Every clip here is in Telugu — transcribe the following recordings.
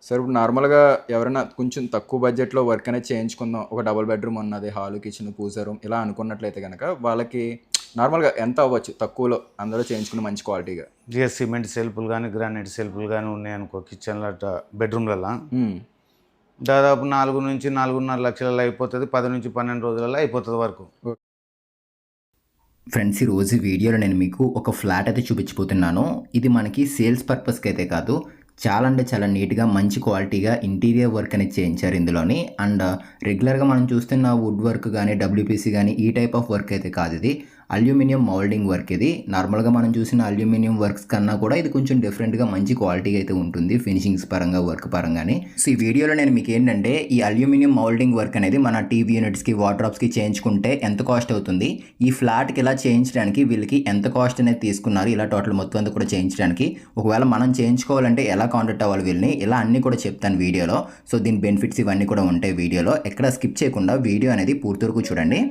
సార్ ఇప్పుడు నార్మల్‌గా ఎవరైనా కొంచెం తక్కువ బడ్జెట్‌లో వర్క్ అనేది చేయించుకుందాం. ఒక డబుల్ బెడ్‌రూమ్ ఉన్నది. హాలు, కిచెన్, పూజా రూమ్ ఇలా అనుకున్నట్లయితే గనక వాళ్ళకి నార్మల్‌గా ఎంత అవ్వచ్చు తక్కువలో అందరూ చేయించుకుని మంచి క్వాలిటీగా? సిమెంట్ సెల్ఫ్లు కానీ, గ్రానైట్ సెల్ఫ్లు కానీ ఉన్నాయనుకో కిచెన్‌లో బెడ్రూమ్లలో హ్మ్. దాదాపు 4-4.5 లక్షలలో అయిపోతుంది. 10-12 రోజులలో అయిపోతుంది వర్క్. ఫ్రెండ్స్, ఈరోజు వీడియోలో నేను మీకు ఒక ఫ్లాట్ అయితే చూపించబోతున్నాను. ఇది మనకి సేల్స్ పర్పస్కి అయితే కాదు, చాలా అంటే చాలా నీట్గా మంచి క్వాలిటీగా ఇంటీరియర్ వర్క్ అనేది చేయించారు ఇందులోని. అండ్ రెగ్యులర్గా మనం చూస్తున్న వుడ్ వర్క్ కానీ, డబ్ల్యూపీసీ కానీ ఈ టైప్ ఆఫ్ వర్క్ అయితే కాదు. ఇది అల్యూమినియం మౌల్డింగ్ వర్క్. ఇది నార్మల్గా మనం చూసిన అల్యూమినియం వర్క్స్ కన్నా కూడా ఇది కొంచెం డిఫరెంట్గా మంచి క్వాలిటీగా అయితే ఉంటుంది ఫినిషింగ్స్ పరంగా, వర్క్ పరంగానే. సో ఈ వీడియోలో నేను మీకు ఏంటంటే ఈ అల్యూమినియం మౌల్డింగ్ వర్క్ అనేది మన టీవీ యూనిట్స్కి, వార్డ్రోబ్స్కి చేయించుకుంటే ఎంత కాస్ట్ అవుతుంది, ఈ ఫ్లాట్కి ఇలా చేయించడానికి వీళ్ళకి ఎంత కాస్ట్ అనేది తీసుకున్నారు, ఇలా టోటల్ మొత్తం అంతా కూడా చేయించడానికి, ఒకవేళ మనం చేయించుకోవాలంటే ఎలా కాంటాక్ట్ అవ్వాలి వీళ్ళని, ఇలా అన్నీ కూడా చెప్తాను వీడియోలో. సో దీని బెనిఫిట్స్ ఇవన్నీ కూడా ఉంటాయి వీడియోలో. ఎక్కడ స్కిప్ చేయకుండా వీడియో అనేది పూర్తి వరకు చూడండి.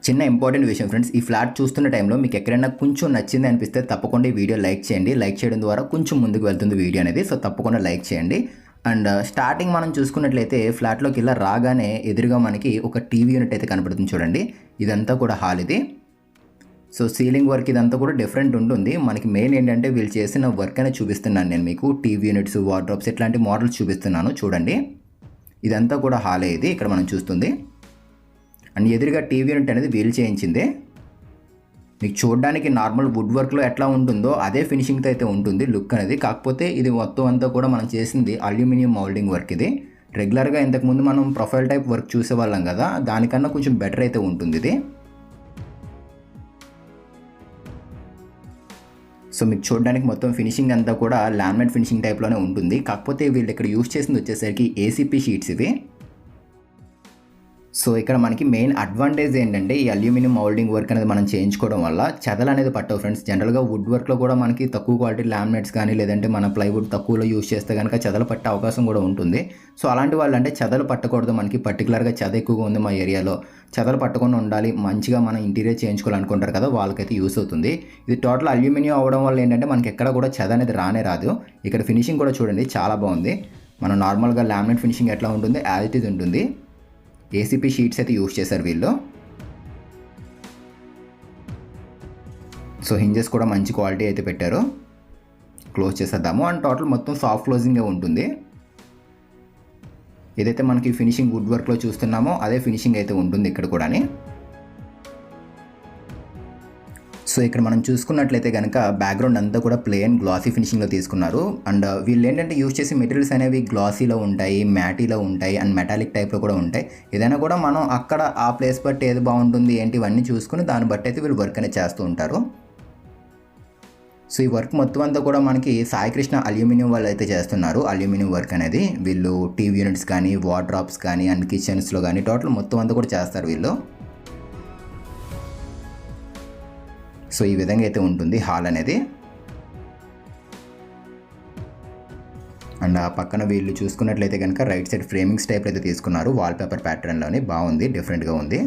చిన్న ఇంపార్టెంట్ విషయం ఫ్రెండ్స్, ఈ ఫ్లాట్ చూస్తున్న టైంలో మీకు ఎక్కడైనా కొంచెం నచ్చింది అనిపిస్తే తప్పకుండా ఈ వీడియో లైక్ చేయండి. లైక్ చేయడం ద్వారా కొంచెం ముందుకు వెళ్తుంది వీడియో అనేది. సో తప్పకుండా లైక్ చేయండి. అండ్ స్టార్టింగ్ మనం చూసుకున్నట్లయితే ఫ్లాట్లోకి ఇలా రాగానే ఎదురుగా మనకి ఒక టీవీ యూనిట్ అయితే కనపడుతుంది చూడండి. ఇదంతా కూడా హాల్ ఇది. సో సీలింగ్ వర్క్ ఇదంతా కూడా డిఫరెంట్ ఉంటుంది. మనకి మెయిన్ ఏంటంటే వీళ్ళు చేసిన వర్క్ అనేది చూపిస్తున్నాను నేను మీకు. టీవీ యూనిట్స్, వార్డ్రోబ్స్ ఇట్లాంటి మోడల్స్ చూపిస్తున్నాను చూడండి. ఇదంతా కూడా హాలే ఇది ఇక్కడ మనం చూస్తుంది. అండ్ ఎదురుగా టీవీ యూనిట్ అనేది వీల్ చేయించింది. మీకు చూడడానికి నార్మల్ వుడ్ వర్క్లో ఎట్లా ఉంటుందో అదే ఫినిషింగ్తో అయితే ఉంటుంది లుక్ అనేది. కాకపోతే ఇది మొత్తం అంతా కూడా మనం చేసింది అల్యూమినియం మౌల్డింగ్ వర్క్. ఇది రెగ్యులర్గా ఇంతకుముందు మనం ప్రొఫైల్ టైప్ వర్క్ చూసేవాళ్ళం కదా, దానికన్నా కొంచెం బెటర్ అయితే ఉంటుంది ఇది. సో మీకు చూడడానికి మొత్తం ఫినిషింగ్ అంతా కూడా లామినేట్ ఫినిషింగ్ టైప్లోనే ఉంటుంది. కాకపోతే వీళ్ళు ఇక్కడ యూస్ చేసింది వచ్చేసరికి ఏసీపీ షీట్స్ ఇవి. సో ఇక్కడ మనకి మెయిన్ అడ్వాంటేజ్ ఏంటంటే ఈ అల్యూమినియం మౌల్డింగ్ వర్క్ అనేది మనం చేయించుకోవడం వల్ల చెదలు అనేది పట్టవు ఫ్రెండ్స్. జనరల్గా వుడ్ వర్క్లో కూడా మనకి తక్కువ క్వాలిటీ లామినేట్స్ కానీ లేదంటే మన ప్లైవుడ్ తక్కువలో యూస్ చేస్తే కనుక చెదలు పట్టే అవకాశం కూడా ఉంటుంది. సో అలాంటి వాళ్ళు అంటే చెదలు పట్టకూడదు, మనకి పర్టికులర్గా చెద ఎక్కువగా ఉంది మా ఏరియాలో, చెదలు పట్టకుండా ఉండాలి, మంచిగా మనం ఇంటీరియర్ చేయించుకోవాలనుకుంటారు కదా, వాళ్ళకైతే యూస్ అవుతుంది. ఇది టోటల్ అల్యూమినియం అవ్వడం వల్ల ఏంటంటే మనకి ఎక్కడ కూడా చెద అనేది రానే రాదు. ఇక్కడ ఫినిషింగ్ కూడా చూడండి చాలా బాగుంది. మనం నార్మల్గా లామినేట్ ఫినిషింగ్ ఎట్లా ఉంటుంది యాజ్ ఇట్ ఈజ్ ఉంటుంది. ఏసీపీ షీట్స్ అయితే యూస్ చేశారు వీళ్ళు. సో హింజెస్ కూడా మంచి క్వాలిటీ అయితే పెట్టారు. క్లోజ్ చేసేద్దాము. అండ్ టోటల్ మొత్తం సాఫ్ట్ క్లోజింగే ఉంటుంది. ఏదైతే మనకి ఫినిషింగ్ వుడ్ వర్క్లో చూస్తున్నామో అదే ఫినిషింగ్ అయితే ఉంటుంది ఇక్కడ కూడా. సో ఇక్కడ మనం చూసుకున్నట్లయితే కనుక బ్యాక్గ్రౌండ్ అంతా కూడా ప్లెయిన్ గ్లాసీ ఫినిషింగ్లో తీసుకున్నారు. అండ్ వీళ్ళు ఏంటంటే యూజ్ చేసే మెటీరియల్స్ అనేవి గ్లాసీలో ఉంటాయి, మ్యాటీలో ఉంటాయి అండ్ మెటాలిక్ టైప్లో కూడా ఉంటాయి. ఏదైనా కూడా మనం అక్కడ ఆ ప్లేస్ బట్టి ఏది బాగుంటుంది ఏంటి ఇవన్నీ చూసుకుని దాన్ని బట్టి అయితే వీళ్ళు వర్క్ అనేది చేస్తూ ఉంటారు. సో ఈ వర్క్ మొత్తం అంతా కూడా మనకి సాయికృష్ణ అల్యూమినియం వాళ్ళు అయితే చేస్తున్నారు. అల్యూమినియం వర్క్ అనేది వీళ్ళు టీవీ యూనిట్స్ కానీ, వార్డ్రోబ్స్ కానీ అండ్ కిచెన్స్లో కానీ టోటల్ మొత్తం అంతా కూడా చేస్తారు వీళ్ళు. సో ఈ విధంగా అయితే ఉంటుంది హాల్ అనేది. అండ్ ఆ పక్కన వీళ్ళు చూసుకున్నట్లయితే కనుక రైట్ సైడ్ ఫ్రేమింగ్స్ టైప్ అయితే తీసుకున్నారు. వాల్పేపర్ ప్యాటర్న్లోని బాగుంది, డిఫరెంట్గా ఉంది.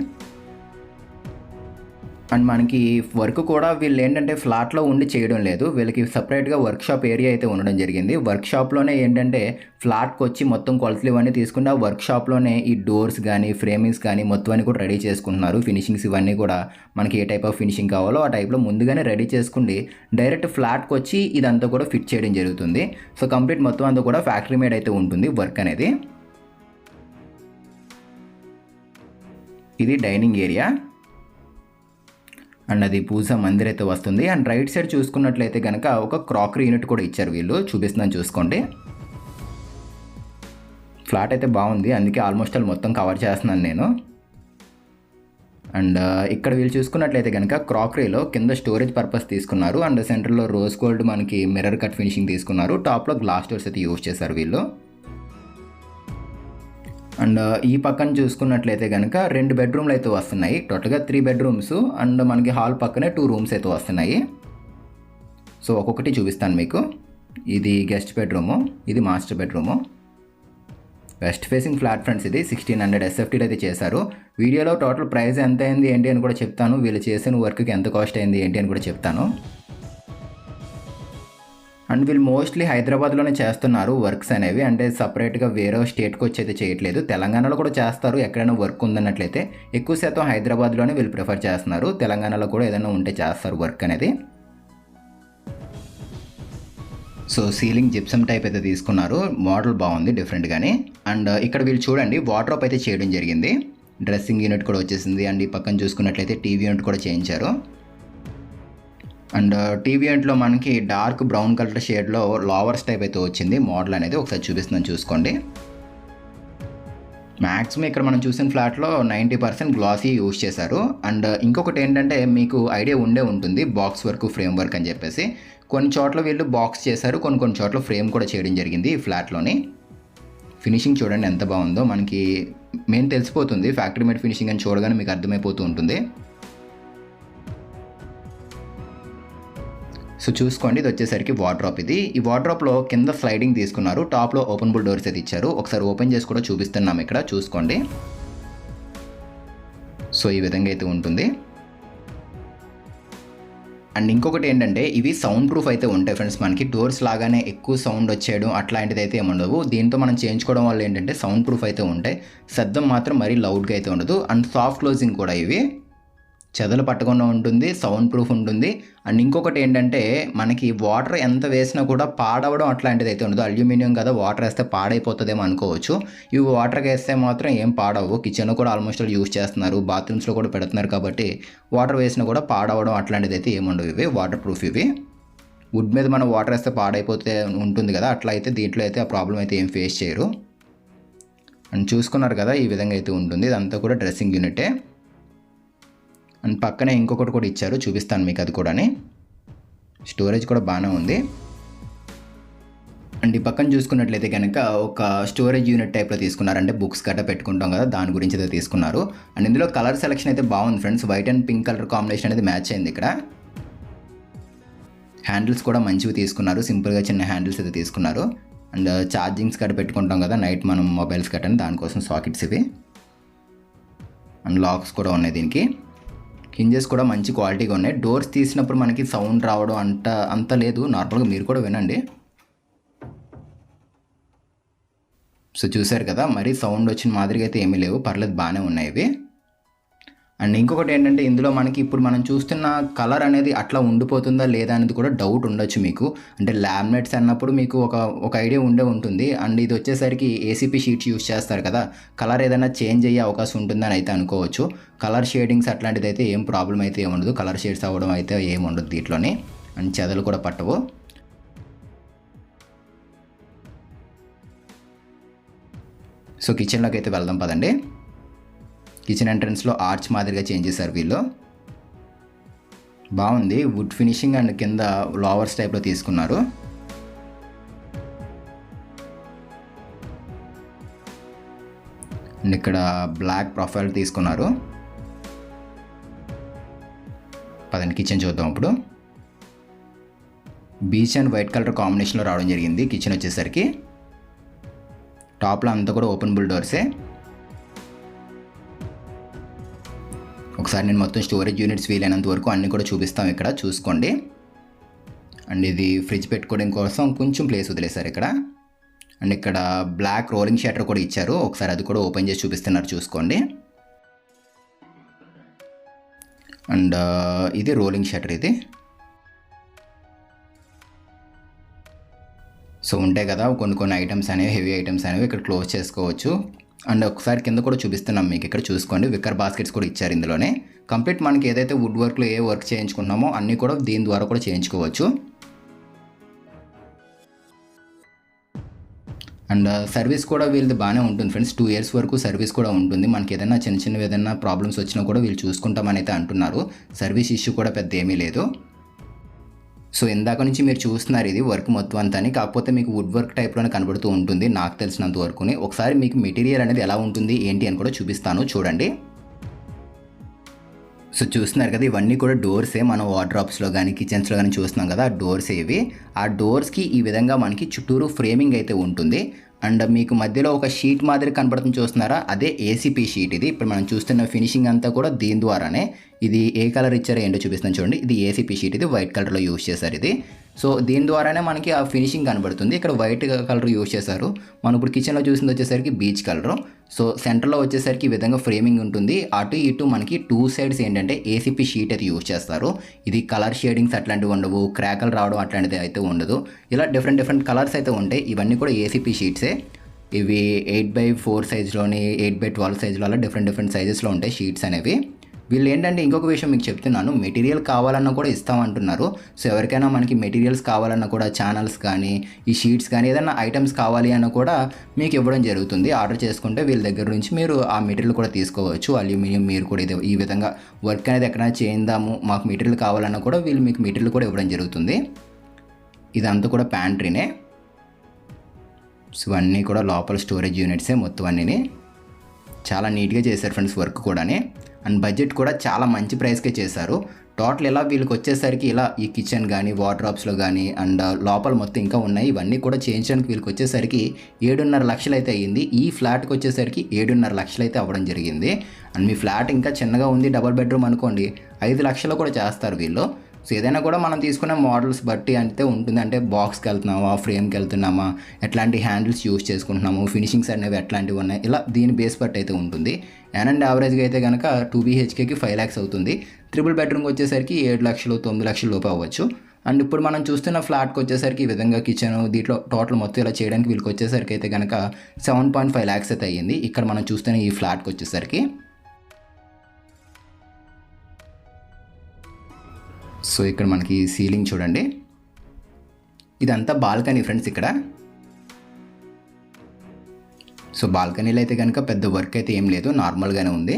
అండ్ మనకి వర్క్ కూడా వీళ్ళు ఏంటంటే ఫ్లాట్లో ఉండి చేయడం లేదు, వీళ్ళకి సపరేట్గా వర్క్షాప్ ఏరియా అయితే ఉండడం జరిగింది. వర్క్షాప్లోనే ఏంటంటే ఫ్లాట్కి వచ్చి మొత్తం కొలతలు ఇవన్నీ తీసుకుంటే ఆ వర్క్షాప్లోనే ఈ డోర్స్ కానీ, ఫ్రేమింగ్స్ కానీ మొత్తం అన్ని కూడా రెడీ చేసుకుంటున్నారు. ఫినిషింగ్స్ ఇవన్నీ కూడా మనకి ఏ టైప్ ఆఫ్ ఫినిషింగ్ కావాలో ఆ టైప్లో ముందుగానే రెడీ చేసుకుండి డైరెక్ట్ ఫ్లాట్కి వచ్చి ఇదంతా కూడా ఫిట్ చేయడం జరుగుతుంది. సో కంప్లీట్ మొత్తం అంతా కూడా ఫ్యాక్టరీ మేడ్ అయితే ఉంటుంది వర్క్ అనేది. ఇది డైనింగ్ ఏరియా అండ్ అది పూజా మందిర్ అయితే వస్తుంది. అండ్ రైట్ సైడ్ చూసుకున్నట్లయితే కనుక ఒక క్రాకరీ యూనిట్ కూడా ఇచ్చారు వీళ్ళు. చూపిస్తున్నాను చూసుకోండి. ఫ్లాట్ అయితే బాగుంది, అందుకే ఆల్మోస్ట్ ఆల్ మొత్తం కవర్ చేస్తున్నాను నేను. అండ్ ఇక్కడ వీళ్ళు చూసుకున్నట్లయితే కనుక క్రాకరీలో కింద స్టోరేజ్ పర్పస్ తీసుకున్నారు. అండ్ సెంటర్లో రోజ్ గోల్డ్ మనకి మిర్రర్ కట్ ఫినిషింగ్ తీసుకున్నారు. టాప్లో గ్లాస్ డోర్స్ అయితే యూజ్ చేశారు వీళ్ళు. అండ్ ఈ పక్కన చూసుకున్నట్లయితే కనుక 2 బెడ్రూమ్లు అయితే వస్తున్నాయి. టోటల్గా 3 బెడ్రూమ్స్ అండ్ మనకి హాల్ పక్కనే 2 రూమ్స్ అయితే వస్తున్నాయి. సో ఒక్కొక్కటి చూపిస్తాను మీకు. ఇది గెస్ట్ బెడ్రూము, ఇది master bedroom. West facing flat fronts ఇది 1600 SFTలో అయితే చేశారు. వీడియోలో టోటల్ ప్రైస్ ఎంత అయింది ఏంటి అని కూడా చెప్తాను, వీళ్ళు చేసిన వర్క్కి ఎంత కాస్ట్ అయింది ఏంటి అని కూడా చెప్తాను. అండ్ వీళ్ళు మోస్ట్లీ హైదరాబాద్లోనే చేస్తున్నారు వర్క్స్ అనేవి, అంటే సపరేట్గా వేరే స్టేట్కి వచ్చి అయితే చేయట్లేదు. తెలంగాణలో కూడా చేస్తారు, ఎక్కడైనా వర్క్ ఉందన్నట్లయితే ఎక్కువ శాతం హైదరాబాద్లోనే వీళ్ళు ప్రిఫర్ చేస్తున్నారు. తెలంగాణలో కూడా ఏదైనా ఉంటే చేస్తారు వర్క్ అనేది. సో సీలింగ్ జిప్సమ్ టైప్ అయితే తీసుకున్నారు, మోడల్ బాగుంది డిఫరెంట్గానే. అండ్ ఇక్కడ వీళ్ళు చూడండి వార్డ్రోబ్ అయితే చేయడం జరిగింది, డ్రెస్సింగ్ యూనిట్ కూడా వచ్చేసింది. అండ్ ఈ పక్కన చూసుకున్నట్లయితే టీవీ యూనిట్ కూడా చేయించారు. అండ్ టీవీ యూనిట్లో మనకి డార్క్ బ్రౌన్ కలర్ షేడ్లో లావర్స్ టైప్ అయితే వచ్చింది మోడల్ అనేది, ఒకసారి చూపిస్తున్నాను చూసుకోండి. మ్యాక్సిమం ఇక్కడ మనం చూసిన ఫ్లాట్లో 90% గ్లాసీ యూజ్ చేశారు. అండ్ ఇంకొకటి ఏంటంటే మీకు ఐడియా ఉండే ఉంటుంది బాక్స్ వర్క్ ఫ్రేమ్ వర్క్ అని చెప్పేసి, కొన్ని చోట్ల వీళ్ళు బాక్స్ చేశారు, కొన్ని చోట్ల ఫ్రేమ్ కూడా చేయడం జరిగింది ఈ ఫ్లాట్లోని. ఫినిషింగ్ చూడండి ఎంత బాగుందో, మనకి మెయిన్ తెలిసిపోతుంది ఫ్యాక్టరీ మేడ్ ఫినిషింగ్ అని చూడగానే మీకు అర్థమైపోతూ ఉంటుంది. సో చూసుకోండి, ఇది వచ్చేసరికి వార్డ్రోబ్. ఈ వార్డ్రోబ్లో కింద స్లైడింగ్ తీసుకున్నారు, టాప్లో ఓపెనబుల్ డోర్స్ అయితే ఇచ్చారు. ఒకసారి ఓపెన్ చేసి కూడా చూపిస్తున్నాం ఇక్కడ చూసుకోండి. సో ఈ విధంగా అయితే ఉంటుంది. అండ్ ఇంకొకటి ఏంటంటే ఇవి సౌండ్ ప్రూఫ్ అయితే ఉంటాయి ఫ్రెండ్స్. మనకి డోర్స్ లాగానే ఎక్కువ సౌండ్ వచ్చేయడం అట్లాంటిది అయితే ఏముండవు. దీంతో మనం చేయించుకోవడం వల్ల ఏంటంటే సౌండ్ ప్రూఫ్ అయితే ఉంటాయి, శబ్దం మాత్రం మరీ లౌడ్గా అయితే ఉండదు. అండ్ సాఫ్ట్ క్లోజింగ్ కూడా, ఇవి చెదలు పట్టకుండా ఉంటుంది, సౌండ్ ప్రూఫ్ ఉంటుంది. అండ్ ఇంకొకటి ఏంటంటే మనకి వాటర్ ఎంత వేసినా కూడా పాడవడం అట్లాంటిది అయితే ఉండదు. అల్యూమినియం కదా, వాటర్ వేస్తే పాడైపోతుందేమో అనుకోవచ్చు, ఇవి వాటర్కి వేస్తే మాత్రం ఏం పాడవు. కిచెన్లో కూడా ఆల్మోస్ట్ యూజ్ చేస్తున్నారు, బాత్రూమ్స్లో కూడా పెడుతున్నారు కాబట్టి వాటర్ వేసినా కూడా పాడవడం అట్లాంటిది అయితే ఏముండవు. ఇవి వాటర్ ప్రూఫ్. ఇవి వుడ్ మీద మనం వాటర్ వేస్తే పాడైపోతే ఉంటుంది కదా, అట్లా అయితే దీంట్లో అయితే ఆ ప్రాబ్లం అయితే ఏం ఫేస్ చేయరు. అండ్ చూసుకున్నారు కదా ఈ విధంగా అయితే ఉంటుంది. ఇదంతా కూడా డ్రెస్సింగ్ యూనిటే. అండ్ పక్కనే ఇంకొకటి కూడా ఇచ్చారు, చూపిస్తాను మీకు అది కూడా. స్టోరేజ్ కూడా బాగానే ఉంది. అండ్ ఈ పక్కన చూసుకున్నట్లయితే కనుక ఒక స్టోరేజ్ యూనిట్ టైప్లో తీసుకున్నారు, అంటే బుక్స్ గట్ట పెట్టుకుంటాం కదా దాని గురించి అయితే తీసుకున్నారు. అండ్ ఇందులో కలర్ సెలెక్షన్ అయితే బాగుంది friends, white and pink colour combination అనేది మ్యాచ్ అయింది ఇక్కడ. హ్యాండిల్స్ కూడా మంచివి తీసుకున్నారు, సింపుల్గా చిన్న హ్యాండిల్స్ అయితే తీసుకున్నారు. అండ్ ఛార్జింగ్స్ గట్ట పెట్టుకుంటాం కదా నైట్ మనం మొబైల్స్ గట్టని, దానికోసం సాకెట్స్ ఇవి. అండ్ లాక్స్ కూడా ఉన్నాయి దీనికి. హింజెస్ కూడా మంచి క్వాలిటీగా ఉన్నాయి. డోర్స్ తీసినప్పుడు మనకి సౌండ్ రావడం అంత లేదు, నార్మల్గా మీరు కూడా వినండి. సో చూసారు కదా, మరీ సౌండ్ వచ్చిన మాదిరిగా అయితే ఏమీ లేవు, పర్లేదు బాగానే ఉన్నాయి ఇవి. అండ్ ఇంకొకటి ఏంటంటే ఇందులో మనకి ఇప్పుడు మనం చూస్తున్న కలర్ అనేది అట్లా ఉండిపోతుందా లేదా అనేది కూడా డౌట్ ఉండొచ్చు మీకు. అంటే లామినేట్స్ అన్నప్పుడు మీకు ఒక ఐడియా ఉంటుంది. అండ్ ఇది వచ్చేసరికి ఏసీపీ షీట్స్ యూస్ చేస్తారు కదా, కలర్ ఏదైనా చేంజ్ అయ్యే అవకాశం ఉంటుందని అయితే అనుకోవచ్చు. కలర్ షేడింగ్స్ అట్లాంటిది అయితే ఏం ప్రాబ్లం అయితే ఏముండదు, కలర్ షేడ్స్ అవ్వడం అయితే ఏముండదు దీంట్లోని. అండ్ చెదలు కూడా పట్టవు. సో కిచెన్లోకి అయితే వెళ్దాం పదండి. కిచెన్ ఎంట్రన్స్లో ఆర్చ్ మాదిరిగా చేంజ్ చేశారు వీళ్ళు, బాగుంది. వుడ్ ఫినిషింగ్ అండ్ కింద ఫ్లవర్స్ టైప్లో తీసుకున్నారు. అండ్ ఇక్కడ బ్లాక్ ప్రొఫైల్ తీసుకున్నారు. పదండి కిచెన్ చూద్దాం ఇప్పుడు. బీచ్ అండ్ వైట్ కలర్ కాంబినేషన్లో రావడం జరిగింది కిచెన్ వచ్చేసరికి. టాప్లో అంతా కూడా ఓపెనబుల్ డోర్సే. ఒకసారి నేను మొత్తం స్టోరేజ్ యూనిట్స్ వీలైనంత వరకు అన్నీ కూడా చూపిస్తాం ఇక్కడ చూసుకోండి. అండ్ ఇది ఫ్రిడ్జ్ పెట్టుకోవడం కోసం కొంచెం ప్లేస్ వదిలేశారు ఇక్కడ. అండ్ ఇక్కడ బ్లాక్ రోలింగ్ షట్టర్ కూడా ఇచ్చారు, ఒకసారి అది కూడా ఓపెన్ చేసి చూపిస్తున్నారు చూసుకోండి. అండ్ ఇది రోలింగ్ షట్టర్ ఇది. సో ఉంటాయి కదా కొన్ని ఐటమ్స్ అనేవి, హెవీ ఐటమ్స్ అనేవి ఇక్కడ క్లోజ్ చేసుకోవచ్చు. అండ్ ఒకసారి కింద కూడా చూపిస్తున్నాం మీకు ఇక్కడ చూసుకోండి. విక్కర్ బాస్కెట్స్ కూడా ఇచ్చారు ఇందులోనే. కంప్లీట్ మనకి ఏదైతే వుడ్ వర్క్లో ఏ వర్క్ చేయించుకుంటున్నామో అన్నీ కూడా దీని ద్వారా కూడా చేయించుకోవచ్చు. అండ్ సర్వీస్ కూడా వీళ్ళది బాగానే ఉంటుంది ఫ్రెండ్స్, 2 years వరకు సర్వీస్ కూడా ఉంటుంది. మనకి ఏదైనా చిన్న ఏదైనా ప్రాబ్లమ్స్ వచ్చినా కూడా వీళ్ళు చూసుకుంటామని అయితే అంటున్నారు. సర్వీస్ ఇష్యూ కూడా పెద్ద ఏమీ లేదు. సో ఇందాక నుంచి మీరు చూస్తున్నారు ఇది వర్క్ మొత్తం అంతా, కాకపోతే మీకు వుడ్ వర్క్ టైప్లోనే కనబడుతూ ఉంటుంది నాకు తెలిసినంత వరకుని. ఒకసారి మీకు మెటీరియల్ అనేది ఎలా ఉంటుంది ఏంటి అని కూడా చూపిస్తాను చూడండి. సో చూస్తున్నారు కదా ఇవన్నీ కూడా డోర్సే. మనం వార్డ్రోబ్స్లో కానీ కిచెన్స్లో కానీ చూస్తున్నాం కదా, ఆ డోర్సే ఇవి. ఆ డోర్స్కి ఈ విధంగా మనకి చుట్టూరు ఫ్రేమింగ్ అయితే ఉంటుంది. అండ్ మీకు మధ్యలో ఒక షీట్ మాదిరి కనపడుతుంది చూస్తున్నారా, అదే ఏసీపీ షీట్. ఇది ఇప్పుడు మనం చూస్తున్న ఫినిషింగ్ అంతా కూడా దీని ద్వారానే. ఇది ఏ కలర్ ఇచ్చారో ఏంటో చూపిస్తాను చూడండి. ఇది ఏసీపీ షీట్, ఇది వైట్ కలర్లో యూజ్ చేశారు ఇది. సో దీని ద్వారానే మనకి ఆ ఫినిషింగ్ కనబడుతుంది. ఇక్కడ వైట్ కలర్ యూజ్ చేశారు. మనం ఇప్పుడు కిచెన్లో చూసింది వచ్చేసరికి బీచ్ కలర్. సో సెంటర్లో వచ్చేసరికి ఈ విధంగా ఫ్రేమింగ్ ఉంటుంది. అటు ఇటు మనకి 2 సైడ్స్ ఏంటంటే ఏసీపీ షీట్ అయితే యూజ్ చేస్తారు. ఇది కలర్ షేడింగ్స్ అట్లాంటివి ఉండవు, క్రాకలు రావడం అట్లాంటిది అయితే ఉండదు. ఇలా డిఫరెంట్ కలర్స్ అయితే ఉంటాయి. ఇవన్నీ కూడా ఏసీపీ షీట్సే. ఇవి 8x4 సైజులోని 8x12 సైజులో అలా డిఫరెంట్ సైజెస్లో ఉంటాయి షీట్స్ అనేవి. వీళ్ళు ఏంటంటే ఇంకొక విషయం మీకు చెప్తున్నాను, మెటీరియల్ కావాలన్నా కూడా ఇస్తామంటున్నారు. సో ఎవరికైనా మనకి మెటీరియల్స్ కావాలన్నా కూడా ఛానల్స్ కానీ ఈ షీట్స్ కానీ ఏదైనా ఐటమ్స్ కావాలి అన్న కూడా మీకు ఇవ్వడం జరుగుతుంది. ఆర్డర్ చేసుకుంటే వీళ్ళ దగ్గర నుంచి మీరు ఆ మెటీరియల్ కూడా తీసుకోవచ్చు. అల్యూమినియం మీరు కూడా ఇది ఈ విధంగా వర్క్ అనేది ఎక్కడైనా చేద్దాము మాకు మెటీరియల్ కావాలన్నా కూడా వీళ్ళు మీకు మెటీరియల్ కూడా ఇవ్వడం జరుగుతుంది. ఇదంతా కూడా ప్యాంట్రీనే. సో అన్నీ కూడా లోపల స్టోరేజ్ యూనిట్సే మొత్తం అన్నీ. చాలా నీట్గా చేశారు ఫ్రెండ్స్ వర్క్ కూడానే. అండ్ బడ్జెట్ కూడా చాలా మంచి ప్రైస్కే చేశారు. టోటల్ ఇలా వీళ్ళకి వచ్చేసరికి ఇలా ఈ కిచెన్ కానీ వార్డ్రోబ్స్లో కానీ అండ్ లోపల మొత్తం ఇంకా ఉన్నాయి. ఇవన్నీ కూడా చేయించడానికి వీళ్ళకి వచ్చేసరికి 7.5 లక్షలు అయితే అయ్యింది. ఈ ఫ్లాట్కి వచ్చేసరికి 7.5 లక్షలు అయితే అవ్వడం జరిగింది. అండ్ మీ ఫ్లాట్ ఇంకా చిన్నగా ఉంది, డబుల్ బెడ్రూమ్ అనుకోండి, 5 లక్షలు కూడా చేస్తారు వీళ్ళు. సో ఏదైనా కూడా మనం తీసుకునే మోడల్స్ బట్టి అయితే ఉంటుంది. అంటే బాక్స్కి వెళ్తున్నామా, ఫ్రేమ్కి వెళ్తున్నామా, ఎట్లాంటి హ్యాండిల్స్ యూస్ చేసుకుంటున్నాము, ఫినిషింగ్స్ అనేవి ఎట్లాంటివి ఉన్నాయి, ఇలా దీని బేస్ బట్టి అయితే ఉంటుంది. అండ్ యావరేజ్గా అయితే కనుక 2 BHKకి 5 lakhs అవుతుంది. ట్రిపుల్ బెడ్రూమ్కి వచ్చేసరికి 7 లక్షలు 9 లక్షల లోపు అవ్వచ్చు. అండ్ ఇప్పుడు మనం చూస్తున్న ఫ్లాట్కి వచ్చేసరికి ఈ విధంగా కిచెన్ దీంట్లో టోటల్ మొత్తం ఇలా చేయడానికి వీళ్ళకి వచ్చేసరికి అయితే కనుక 7.5 lakhs అయితే అయ్యింది. ఇక్కడ మనం చూస్తున్న ఈ ఫ్లాట్కి వచ్చేసరికి. సో ఇక్కడ మనకి సీలింగ్ చూడండి, ఇదంతా బాల్కనీ ఫ్రెండ్స్ ఇక్కడ. సో బాల్కనీలో అయితే కనుక పెద్ద వర్క్ అయితే ఏం లేదు, నార్మల్గానే ఉంది.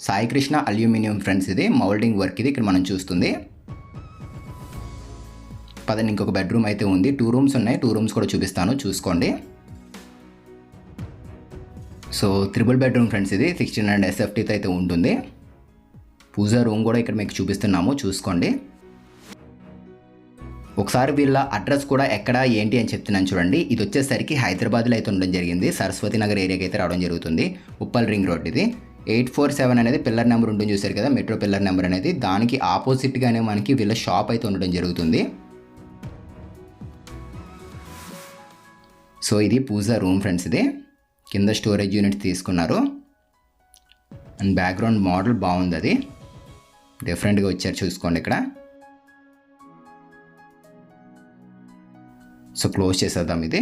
సాయి కృష్ణ అల్యూమినియం ఫ్రెండ్స్, ఇది మౌల్డింగ్ వర్క్ ఇది ఇక్కడ మనం చూస్తుంది. పదండి ఇంకొక బెడ్రూమ్ అయితే ఉంది. 2 rooms ఉన్నాయి, 2 rooms కూడా చూపిస్తాను చూసుకోండి. సో ట్రిపుల్ బెడ్రూమ్ ఫ్రెండ్స్, ఇది 1600 SFTతో అయితే ఉంటుంది. పూజా రూమ్ కూడా ఇక్కడ మీకు చూపిస్తున్నాము చూసుకోండి. ఒకసారి వీళ్ళ అడ్రస్ కూడా ఎక్కడ ఏంటి అని చెప్తున్నాను చూడండి. ఇది వచ్చేసరికి హైదరాబాద్లో అయితే ఉండడం జరిగింది. సరస్వతి నగర్ ఏరియాకి అయితే రావడం జరుగుతుంది. ఉప్పల్ రింగ్ రోడ్ ఇది. 847 అనేది పిల్లర్ నెంబర్ ఉంటుంది చూసారు కదా, మెట్రో పిల్లర్ నెంబర్ అనేది, దానికి ఆపోజిట్గానే మనకి వీళ్ళ షాప్ అయితే ఉండడం జరుగుతుంది. సో ఇది పూజా రూమ్ ఫ్రెండ్స్, ఇది కింద స్టోరేజ్ యూనిట్ తీసుకున్నారు. అండ్ బ్యాక్గ్రౌండ్ మోడల్ బాగుంది, అది డిఫరెంట్గా వచ్చారు చూసుకోండి ఇక్కడ. సో క్లోజ్ చేసేద్దాం. ఇది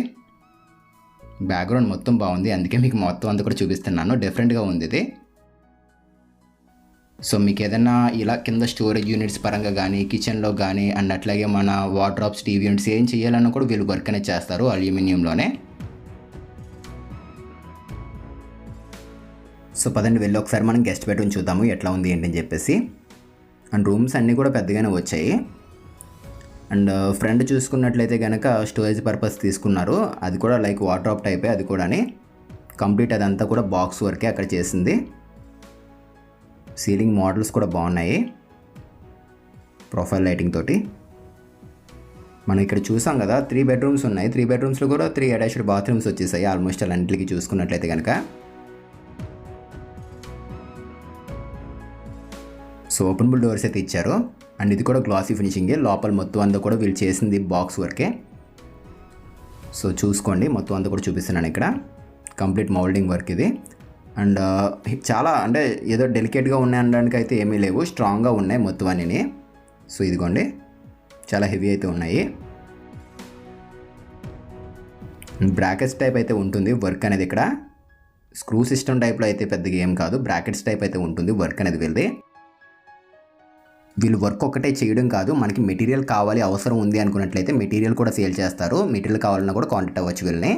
బ్యాక్గ్రౌండ్ మొత్తం బాగుంది, అందుకే మీకు మొత్తం అంతా కూడా చూపిస్తున్నాను. డిఫరెంట్గా ఉంది ఇది. సో మీకు ఏదైనా ఇలా కింద స్టోరేజ్ యూనిట్స్ పరంగా కానీ కిచెన్లో కానీ అండ్ అట్లాగే మన వార్డ్రోబ్స్ టీవీ యూనిట్స్ ఏం చేయాలన్నా కూడా వీళ్ళు వర్క్ అనేది చేస్తారు అల్యూమినియంలోనే. సో పదండి వెళ్ళి ఒకసారి మనం గెస్ట్ బెడ్రూమ్ చూద్దాము ఎట్లా ఉంది ఏంటని చెప్పేసి. అండ్ రూమ్స్ అన్నీ కూడా పెద్దగానే వచ్చాయి. అండ్ ఫ్రంట్ చూసుకున్నట్లయితే కనుక స్టోరేజ్ పర్పస్ తీసుకున్నారు. అది కూడా లైక్ వార్డ్రోబ్ టైపే, అది కూడా కంప్లీట్ అదంతా కూడా బాక్స్ వర్కే అక్కడ చేసింది. సీలింగ్ మోడల్స్ కూడా బాగున్నాయి ప్రొఫైల్ లైటింగ్ తోటి. మనం ఇక్కడ చూసాం కదా 3 bedrooms ఉన్నాయి. 3 bedroomsలో కూడా 3 అటాచ్డ్ బాత్రూమ్స్ వచ్చేసాయి ఆల్మోస్ట్ అన్నింటికి చూసుకున్నట్లయితే కనుక. సో ఓపెనబుల్ డోర్స్ అయితే ఇచ్చారు. అండ్ ఇది కూడా గ్లాసీ ఫినిషింగే, లోపల మొత్తం అంతా కూడా వీళ్ళు చేసింది బాక్స్ వర్కే. సో చూసుకోండి మొత్తం అంతా కూడా చూపిస్తున్నాను ఇక్కడ, కంప్లీట్ మౌల్డింగ్ వర్క్ ఇది. అండ్ చాలా అంటే ఏదో డెలికేట్గా ఉన్నాయి అనడానికి అయితే ఏమీ లేవు, స్ట్రాంగ్గా ఉన్నాయి మొత్తం అన్నీ. సో ఇదిగోండి చాలా హెవీ అయితే ఉన్నాయి. బ్రాకెట్స్ టైప్ అయితే ఉంటుంది వర్క్ అనేది ఇక్కడ. స్క్రూ సిస్టమ్ టైప్లో అయితే పెద్దగా ఏం కాదు, బ్రాకెట్స్ టైప్ అయితే ఉంటుంది వర్క్ అనేది వీళ్ళది. వీళ్ళు వర్క్ ఒక్కటే చేయడం కాదు, మనకి మెటీరియల్ కావాలి అవసరం ఉంది అనుకున్నట్లయితే మెటీరియల్ కూడా సేల్ చేస్తారు. మెటీరియల్ కావాలన్నా కూడా కాంటాక్ట్ అవ్వచ్చు వీళ్ళని.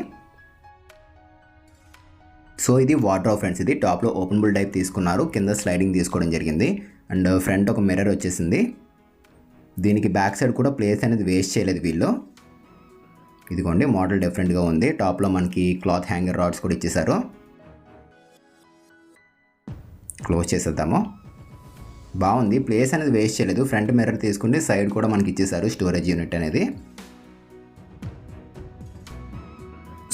సో ఇది వార్డ్రోబ్ ఫ్రెండ్స్, ఇది టాప్లో ఓపెనబుల్ టైప్ తీసుకున్నారు, కింద స్లైడింగ్ తీసుకోవడం జరిగింది. అండ్ ఫ్రంట్ ఒక మిర్రర్ వచ్చేసింది. దీనికి బ్యాక్ సైడ్ కూడా ప్లేస్ అనేది వేస్ట్ చేయలేదు వీళ్ళు. ఇదిగోండి మోడల్ డిఫరెంట్గా ఉంది. టాప్లో మనకి క్లాత్ హ్యాంగర్ రాడ్స్ కూడా ఇచ్చేసారు. క్లోజ్ చేసేద్దాము. బాగుంది, ప్లేస్ అనేది వేస్ట్ చేయలేదు. ఫ్రంట్ మిర్రర్ తీసుకుంటే సైడ్ కూడా మనకి ఇచ్చేసారు స్టోరేజ్ యూనిట్ అనేది.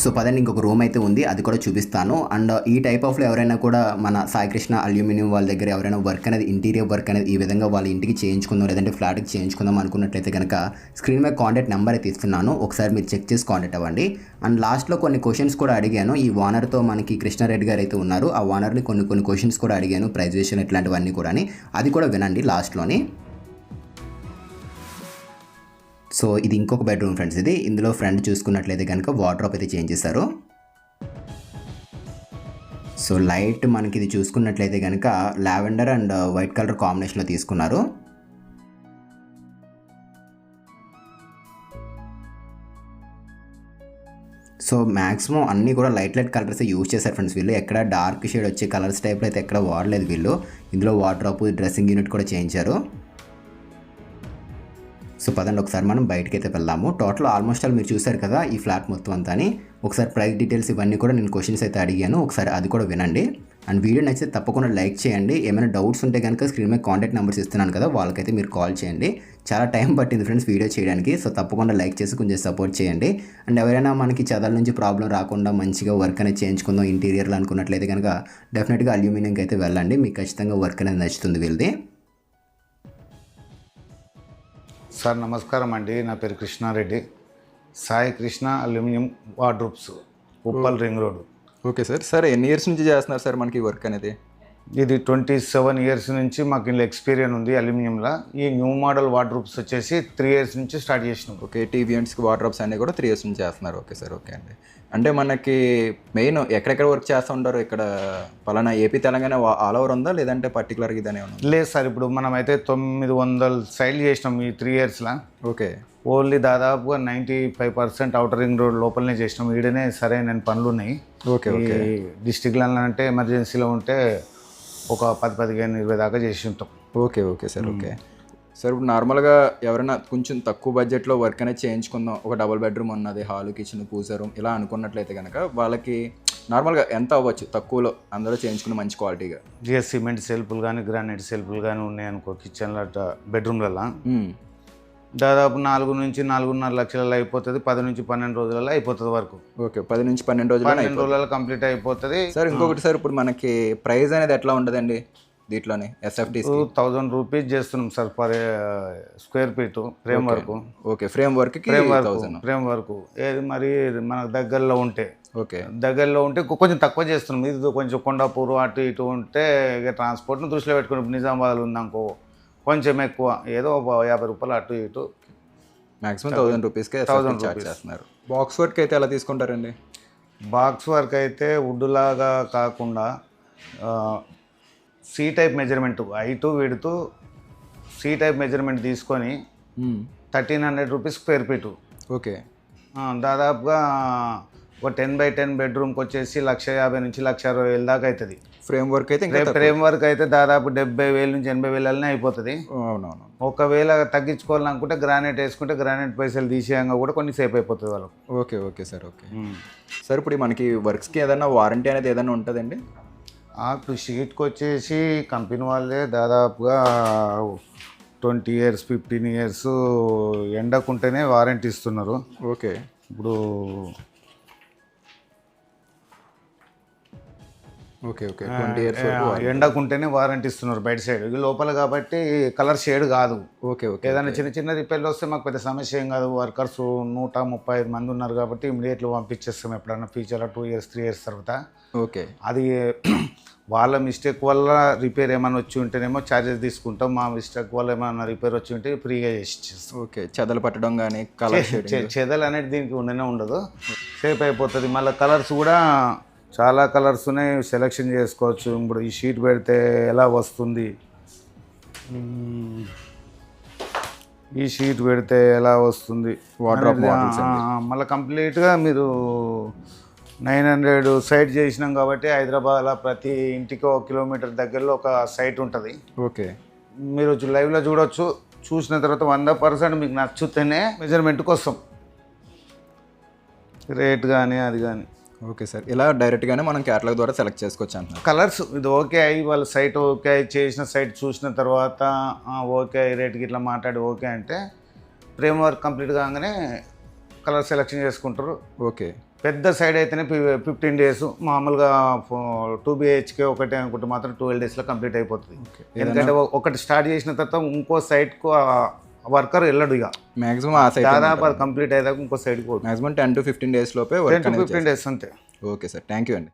సో పదండి, ఇంకొక రూమ్ అయితే ఉంది, అది కూడా చూపిస్తాను. అండ్ ఈ టైప్ ఆఫ్లో ఎవరైనా కూడా మన సాయి కృష్ణ అల్యూమినియం వాళ్ళ దగ్గర ఎవరైనా వర్క్ అనేది, ఇంటీరియర్ వర్క్ అనేది ఈ విధంగా వాళ్ళ ఇంటికి చేయించుకుందాం లేదంటే ఫ్లాట్కి చేయించుకుందాం అనుకున్నట్లయితే కనుక స్క్రీన్ మీద కాంటాక్ట్ నెంబర్ అయితే ఇస్తున్నాను, ఒకసారి మీరు చెక్ చేసి కాంటాక్ట్ అవ్వండి. అండ్ లాస్ట్లో కొన్ని క్వశ్చన్స్ కూడా అడిగాను. ఈ ఓనర్తో మనకి కృష్ణారెడ్డి గారు అయితే ఉన్నారు, ఆ ఓనర్ని కొన్ని క్వశ్చన్స్ కూడా అడిగాను, ప్రైస్ విషయం ఇట్లాంటివన్నీ కూడా, అది కూడా వినండి లాస్ట్లోని. సో ఇది ఇంకొక బెడ్రూమ్ ఫ్రెండ్స్. ఇందులో ఫ్రంట్ చూసుకున్నట్లయితే కనుక వార్డ్రోబ్ అయితే చేంజ్ చేశారు. సో లైట్ మనకి ఇది చూసుకున్నట్లయితే కనుక లావెండర్ అండ్ వైట్ కలర్ కాంబినేషన్లో తీసుకున్నారు. సో మ్యాక్సిమం అన్నీ కూడా లైట్ కలర్స్ యూజ్ చేశారు ఫ్రెండ్స్ వీళ్ళు. ఎక్కడ డార్క్ షేడ్ వచ్చే కలర్స్ టైప్లో అయితే ఎక్కడ వాడలేదు వీళ్ళు. ఇందులో వార్డ్రోబ్, డ్రెస్సింగ్ యూనిట్ కూడా చేయించారు. సో పదండి ఒకసారి మనం బయటకి అయితే వెళ్దాము. టోటల్ ఆల్మోస్ట్ ఆల్ మీరు చూసారు కదా ఈ ఫ్లాట్ మొత్తం అంతా అని. ఒకసారి ప్రైస్ డీటెయిల్స్ ఇవన్నీ కూడా నేను క్వశ్చన్స్ అయితే అడిగాను, ఒకసారి అది కూడా వినండి. అండ్ వీడియో నచ్చితే తప్పకుండా లైక్ చేయండి. ఏమైనా డౌట్స్ ఉంటే కనుక స్క్రీన్ మీద కాంటాక్ట్ నెంబర్స్ ఇస్తున్నాను కదా, వాళ్ళకైతే మీరు కాల్ చేయండి. చాలా టైం పట్టింది ఫ్రెండ్స్ వీడియో చేయడానికి, సో తప్పకుండా లైక్ చేసి కొంచెం సపోర్ట్ చేయండి. అండ్ ఎవరైనా మనకి చదల నుంచి ప్రాబ్లం రాకుండా మంచిగా వర్క్ అనేది చేయించుకుందాం ఇంటీరియర్లో అనుకున్నట్లయితే కనుక డెఫినెట్గా అల్యూమినియంకి అయితే వెళ్ళండి, మీకు ఖచ్చితంగా వర్క్ అనేది నచ్చుతుంది వీళ్ళది. సార్ నమస్కారం అండి, నా పేరు Krishna Reddy, Sai Krishna aluminium wardrobes, Uppal ring road. Okay sir ఎన్ని ఇయర్స్ నుంచి చేస్తున్నారు సార్ మనకి వర్క్ అనేది? ఇది 27 ఇయర్స్ నుంచి మాకు ఇందులో ఎక్స్పీరియన్స్ ఉంది అల్యూమినియంలో. ఈ న్యూ మోడల్ వార్డ్రోబ్స్ వచ్చేసి 3 ఇయర్స్ నుంచి స్టార్ట్ చేసినాం. ఓకే, టీవీ యూనిట్స్కి వార్డ్రోబ్స్ అన్నీ కూడా 3 ఇయర్స్ నుంచి చేస్తున్నారు. ఓకే సార్, ఓకే అండి. అంటే మనకి మెయిన్ ఎక్కడెక్కడ వర్క్ చేస్తూ ఉంటారు? ఇక్కడ పలానా ఏపీ తెలంగాణ ఆల్ ఓవర్ ఉందా లేదంటే పర్టికులర్గా ఇదనే ఉందా? లేదు సార్, ఇప్పుడు మనమైతే 900 సైడ్ చేసినాం ఈ 3 ఇయర్స్లో. ఓకే, ఓన్లీ దాదాపుగా 95% అవుటర్ రింగ్ రోడ్ లోపలనే చేసినాం. ఈడనే సరైన పనులు ఉన్నాయి. Okay okay. డిస్టిక్లో అంటే ఎమర్జెన్సీలో ఉంటే ఒక 10-15-20 దాకా చేసి ఉంటాం. Okay okay sir, okay sir. ఇప్పుడు నార్మల్గా ఎవరైనా కొంచెం తక్కువ బడ్జెట్లో వర్క్ అనేది చేయించుకుందాం, ఒక డబుల్ బెడ్రూమ్ ఉన్నది, హాలు, కిచెన్, పూజ రూమ్ ఇలా అనుకున్నట్లయితే కనుక వాళ్ళకి నార్మల్గా ఎంత అవ్వచ్చు తక్కువలో అందరూ చేయించుకుని మంచి క్వాలిటీగా? సిమెంట్ సెల్ఫ్లు కానీ గ్రానైట్ సెల్ఫ్లు కానీ ఉన్నాయనుకో కిచెన్లో బెడ్రూమ్లలో దాదాపు 4 నుంచి 4.5 లక్షలలో అయిపోతుంది. 10 నుంచి 12 రోజులలో అయిపోతుంది వరకు. ఓకే, 10 నుంచి 12 రోజులలో కంప్లీట్ అయిపోతుంది సార్. ఇంకొకటి సార్, ఇప్పుడు మనకి ప్రైస్ అనేది ఎట్లా ఉంటుందండి దీంట్లోని? SFT 1000 రూపీస్ చేస్తున్నాం sir per square feet frame work. Okay, frame వర్క్కి ఫ్రేమ్ వర్క్ ఏది మరి మనకు దగ్గరలో ఉంటే, ఓకే దగ్గరలో ఉంటే కొంచెం తక్కువ చేస్తున్నాం. ఇది కొంచెం కొండాపూర్ అటు ఇటు ఉంటే ఇక ట్రాన్స్పోర్ట్ను దృష్టిలో పెట్టుకుని నిజామాబాద్ ఉందనుకో కొంచెం ఎక్కువ, ఏదో 50 రూపాయలు అటు ఇటు, మ్యాక్సిమం 1000 రూపీస్కే చార్జ్ చేస్తున్నారు. బాక్స్ వర్క్ అయితే ఎలా తీసుకుంటారండి? బాక్స్ వర్క్ అయితే వుడ్ లాగా కాకుండా సి టైప్ మెజర్మెంట్, హైటు విడుతూ సి టైప్ మెజర్మెంట్ తీసుకొని 1300 రూపీస్ స్క్వేర్ ఫీటు. ఓకే, దాదాపుగా ఒక 10x10 బెడ్రూమ్కి వచ్చేసి 150,000 నుంచి 160,000 దాకా అవుతుంది. ఫ్రేమ్ వర్క్ అయితే ఫ్రేమ్ వర్క్ అయితే దాదాపు 70,000 నుంచి 80,000 అయిపోతుంది. అవునవును. ఒకవేళ తగ్గించుకోవాలనుకుంటే గ్రానైట్ వేసుకుంటే గ్రానైట్ పైసలు తీసేయంగా కూడా కొన్ని సేపు అయిపోతుంది వాళ్ళకు. Okay okay sir, okay sir. ఇప్పుడు మనకి వర్క్స్కి ఏదైనా వారంటీ అనేది ఏదైనా ఉంటుందండి? ఇప్పుడు షీట్కి వచ్చేసి కంపెనీ వాళ్ళే దాదాపుగా 20 ఇయర్స్ 15 ఇయర్స్ ఎండకుంటేనే వారంటీ ఇస్తున్నారు. ఓకే, ఇప్పుడు ఓకే ఓకే 20 ఇయర్స్ ఎండకుంటేనే వారంటీ ఇస్తున్నారు బయట సైడ్. ఇది లోపల కాబట్టి కలర్ షేడ్ కాదు. Okay okay. ఏదైనా చిన్న రిపేర్లు వస్తే మాకు పెద్ద సమస్య ఏం కాదు. వర్కర్స్ 135 మంది ఉన్నారు కాబట్టి ఇమీడియట్గా పంపించేస్తాం ఎప్పుడన్నా ఫ్యూచర్లో 2 ఇయర్స్ 3 ఇయర్స్ తర్వాత. ఓకే, అది వాళ్ళ మిస్టేక్ వల్ల రిపేర్ ఏమైనా వచ్చి ఉంటేనేమో ఛార్జెస్ తీసుకుంటాం, మా మిస్టేక్ వల్ల ఏమైనా రిపేర్ వచ్చి ఉంటే ఫ్రీగా చేసి ఇచ్చేస్తాం. ఓకే, చెదలు పట్టడం కానీ కలర్ చెదలు అనేది దీనికి ఉండనే ఉండదు, సేఫ్ అయిపోతుంది. మళ్ళీ కలర్స్ కూడా చాలా కలర్స్ ఉన్నాయి, సెలెక్షన్ చేసుకోవచ్చు. ఇప్పుడు ఈ షీట్ పెడితే ఎలా వస్తుంది, ఈ షీట్ పెడితే ఎలా వస్తుంది, మళ్ళీ కంప్లీట్గా మీరు 900 సైట్ చేసినాం కాబట్టి హైదరాబాద్లో ప్రతి ఇంటికి 1 కిలోమీటర్ దగ్గరలో ఒక సైట్ ఉంటుంది. ఓకే, మీరు లైవ్లో చూడొచ్చు. చూసిన తర్వాత 100% మీకు నచ్చుతేనే మెజర్మెంట్కి వస్తాం, రేట్ కానీ అది కానీ. ఓకే సార్, ఇలా డైరెక్ట్గానే మనం క్యాటలాగ్ ద్వారా సెలెక్ట్ చేసుకోవచ్చు అంటున్నారు. కలర్స్ ఇది ఓకే అయ్యి వాళ్ళ సైట్ ఓకే అయ్యి చేసిన సైట్ చూసిన తర్వాత ఓకే రేట్కి ఇట్లా మాట్లాడి ఓకే అంటే ఫ్రేమ్ వర్క్ కంప్లీట్ కాగానే కలర్ సెలెక్షన్ చేసుకుంటారు. ఓకే, పెద్ద సైడ్ అయితేనే 15 days, మామూలుగా 2 BHK ఒకటే అనుకుంటే మాత్రం 12 daysలో కంప్లీట్ అయిపోతుంది. ఎందుకంటే ఒకటి స్టార్ట్ చేసిన తర్వాత ఇంకో సైడ్కు వర్కర్ వెళ్ళడు, ఇక మ్యాక్సిమం ఆ సైడ్ దాదాపు అది కంప్లీట్ అయ్యాక ఇంకో సైడ్కి పోతుంది. మ్యాక్సిమం 10 to 15 days లోపే 10 to 15 days అంతే. ఓకే సార్, థ్యాంక్ యూ అండి.